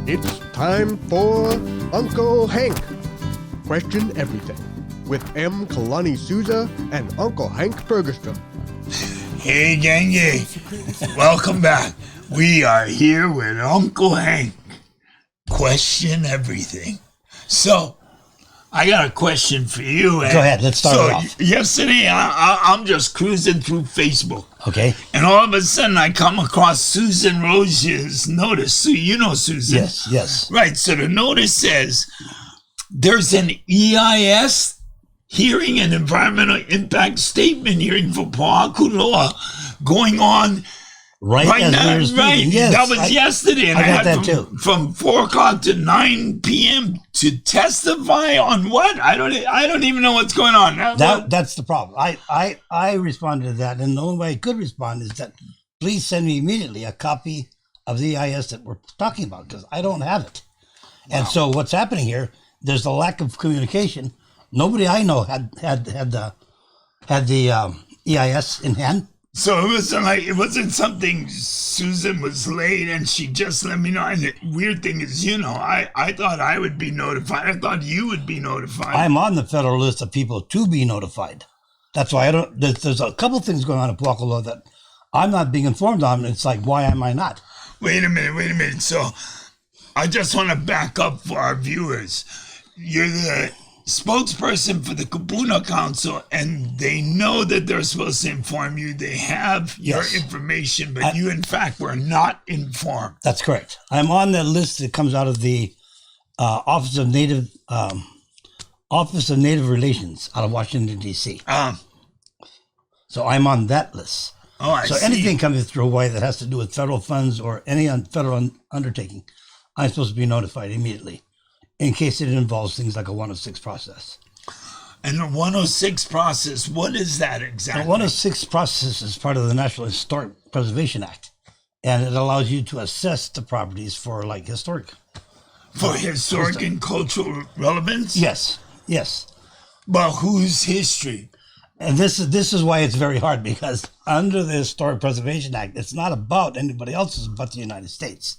It's time for Uncle Hank. Question Everything with M. Kalani Souza and Uncle Hank Ferguson. Hey, gang. Welcome back. We are here with Uncle Hank. Question Everything. So, I got a question for you. Go ahead, let's start it off. Yesterday, I'm just cruising through Facebook. Okay. And all of a sudden, I come across Susan Rose's notice. You know Susan. Yes. Right, so the notice says, there's an EIS hearing, an environmental impact statement hearing for Pohakuloa going on Right now. Right, yes, that was yesterday. And I got that too. From 4 o'clock to 9 p.m. to testify on what? I don't even know what's going on. That's the problem. I responded to that, and the only way I could respond is that please send me immediately a copy of the EIS that we're talking about, because I don't have it. Wow. And so what's happening here, there's a lack of communication. Nobody I know had the EIS in hand. So it wasn't something Susan was late and she just let me know. And the weird thing is, I thought I would be notified. I thought you would be notified. I'm on the federal list of people to be notified. That's why there's a couple things going on in Pohakuloa that I'm not being informed on. It's like, why am I not? Wait a minute. So I just want to back up for our viewers. You're the spokesperson for the Kapuna Council, and they know that they're supposed to inform you. They have your information, but you, in fact, were not informed. That's correct. I'm on that list that comes out of the Office of Native Relations out of Washington, D.C. So I'm on that list. Oh, I see. Anything coming through Hawaii that has to do with federal funds or any federal undertaking, I'm supposed to be notified immediately, in case it involves things like a 106 process. And the 106 process, what is that exactly? The 106 process is part of the National Historic Preservation Act, and it allows you to assess the properties for historic. For historic and cultural relevance? Yes. But whose history? And this is why it's very hard, because under the Historic Preservation Act, it's not about anybody else's but the United States.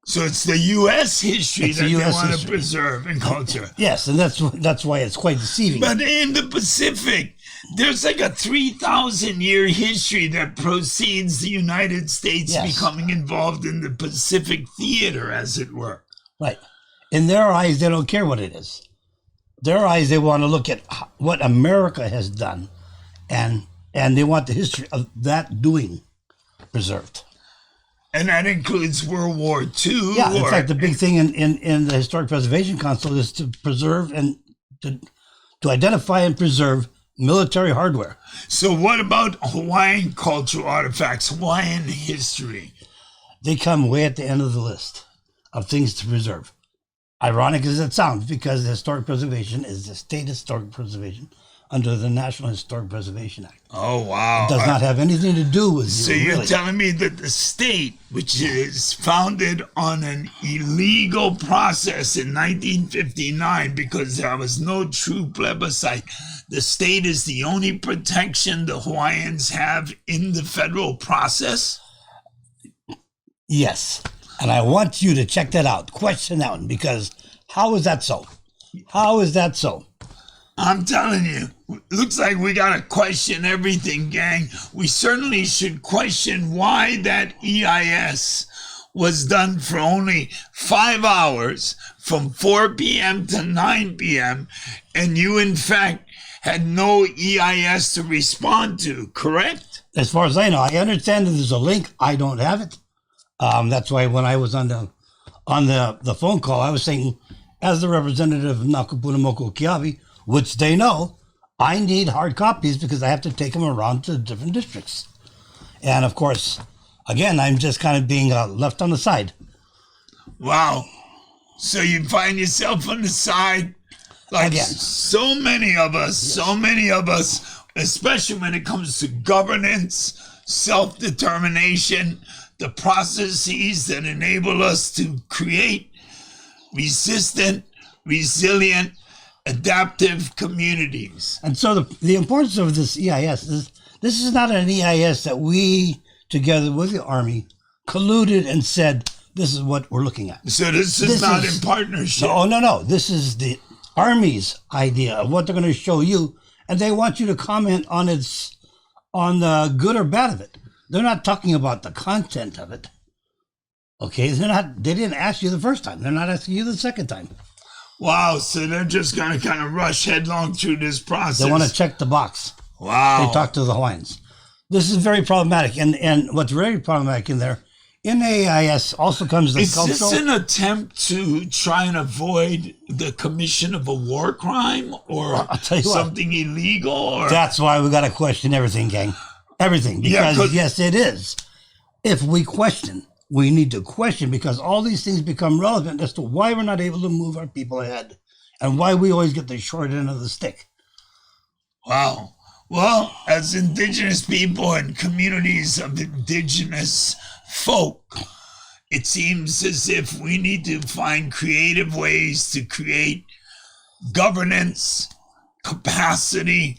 So it's the U.S. history that they want to preserve and culture. Yes, and that's why it's quite deceiving. But in the Pacific, there's like a 3,000-year history that precedes the United States becoming involved in the Pacific theater, as it were. Right. In their eyes, they don't care what it is. Their eyes, they want to look at what America has done, and they want the history of that doing preserved. And that includes World War II. Yeah, in fact, the big thing in the Historic Preservation Council is to preserve and to identify and preserve military hardware. So what about Hawaiian cultural artifacts, Hawaiian history? They come way at the end of the list of things to preserve. Ironic as it sounds, because the historic preservation is the state historic preservation under the National Historic Preservation Act. Oh, wow. It does not have anything to do with you. So you're telling me that the state, which is founded on an illegal process in 1959 because there was no true plebiscite, the state is the only protection the Hawaiians have in the federal process? Yes. And I want you to check that out, question that one, because how is that so? How is that so? I'm telling you, looks like we got to question everything, gang. We certainly should question why that EIS was done for only 5 hours from 4 p.m. to 9 p.m. And you, in fact, had no EIS to respond to, correct? As far as I know, I understand that there's a link. I don't have it. That's why when I was on the phone call, I was saying, as the representative of Nakupunamoku Kiabi, which they know, I need hard copies because I have to take them around to different districts. And of course, again, I'm just kind of being left on the side. Wow. So you find yourself on the side, like so many of us, especially when it comes to governance, self-determination, the processes that enable us to create resistant, resilient, adaptive communities. And so the importance of this EIS is, this is not an EIS that we, together with the Army, colluded and said, This is what we're looking at. So this is not in partnership. No. This is the Army's idea of what they're going to show you, and they want you to comment on the good or bad of it. They're not talking about the content of it. Okay, they didn't ask you the first time. They're not asking you the second time. Wow, so they're just going to kind of rush headlong through this process. They want to check the box. Wow. They talk to the Hawaiians. This is very problematic. And what's very problematic in there, in AIS also comes the cultural... Is this an attempt to try and avoid the commission of a war crime or I'll tell you something illegal? Or? That's why we got to question everything, gang. Everything. Because, yes, it is. If we question, we need to question because all these things become relevant as to why we're not able to move our people ahead and why we always get the short end of the stick. Wow. Well, as indigenous people and communities of indigenous folk, it seems as if we need to find creative ways to create governance, capacity,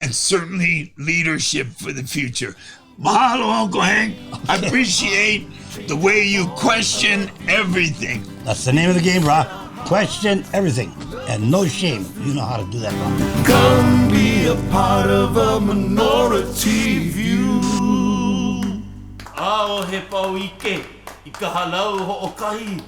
and certainly leadership for the future. Mahalo, Uncle Hank. I appreciate the way you question everything. That's the name of the game, brah. Question everything. And no shame. You know how to do that, brah. Come be a part of a minority view. Ao he pau ike, I ka halau ho o kahi.